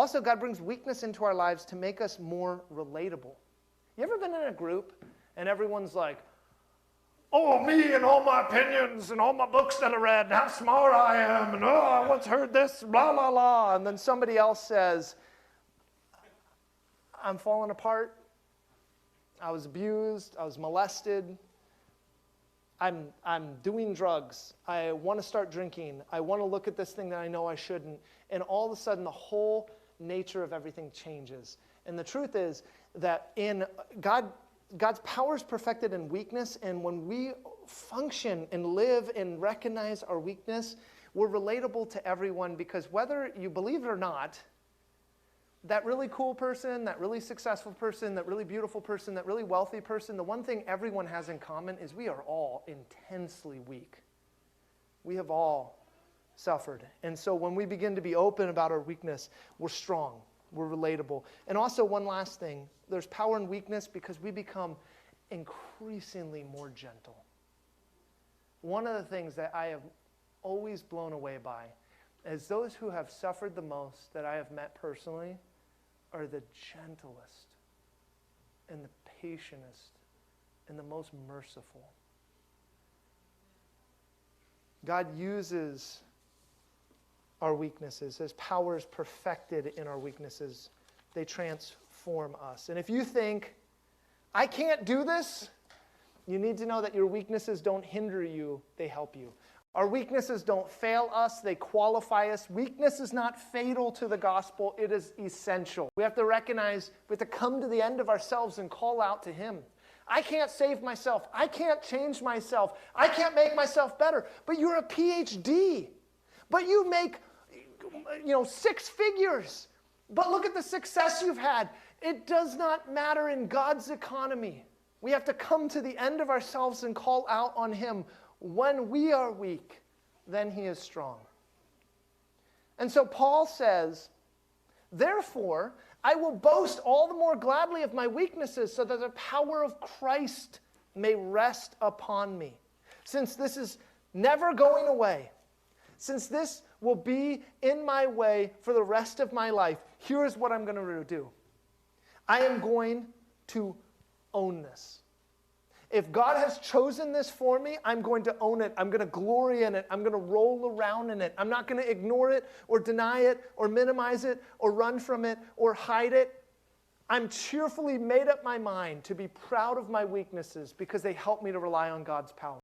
Also, God brings weakness into our lives to make us more relatable. You ever been in a group and everyone's like, oh, me and all my opinions and all my books that I read and how smart I am and oh, I once heard this, blah, blah, blah. And then somebody else says, I'm falling apart. I was abused. I was molested. I'm doing drugs. I want to start drinking. I want to look at this thing that I know I shouldn't. And all of a sudden, the whole nature of everything changes. And the truth is that in God's power is perfected in weakness, and when we function and live and recognize our weakness, we're relatable to everyone, because whether you believe it or not, that really cool person, that really successful person, that really beautiful person, that really wealthy person, the one thing everyone has in common is we are all intensely weak. We have all suffered. And so when we begin to be open about our weakness, we're strong, we're relatable. And also one last thing, there's power in weakness because we become increasingly more gentle. One of the things that I have always blown away by is those who have suffered the most that I have met personally are the gentlest and the patientest and the most merciful. God uses our weaknesses. His power is perfected in our weaknesses. They transform us. And if you think, I can't do this, you need to know that your weaknesses don't hinder you, they help you. Our weaknesses don't fail us, they qualify us. Weakness is not fatal to the gospel, it is essential. We have to recognize, we have to come to the end of ourselves and call out to Him. I can't save myself, I can't change myself, I can't make myself better. But you're a PhD. But you make, 6 figures. But look at the success you've had. It does not matter in God's economy. We have to come to the end of ourselves and call out on Him. When we are weak, then He is strong. And so Paul says, therefore, I will boast all the more gladly of my weaknesses so that the power of Christ may rest upon me. Since this is never going away, since this will be in my way for the rest of my life, here is what I'm going to do. I am going to own this. If God has chosen this for me, I'm going to own it. I'm going to glory in it. I'm going to roll around in it. I'm not going to ignore it or deny it or minimize it or run from it or hide it. I'm cheerfully made up my mind to be proud of my weaknesses because they help me to rely on God's power.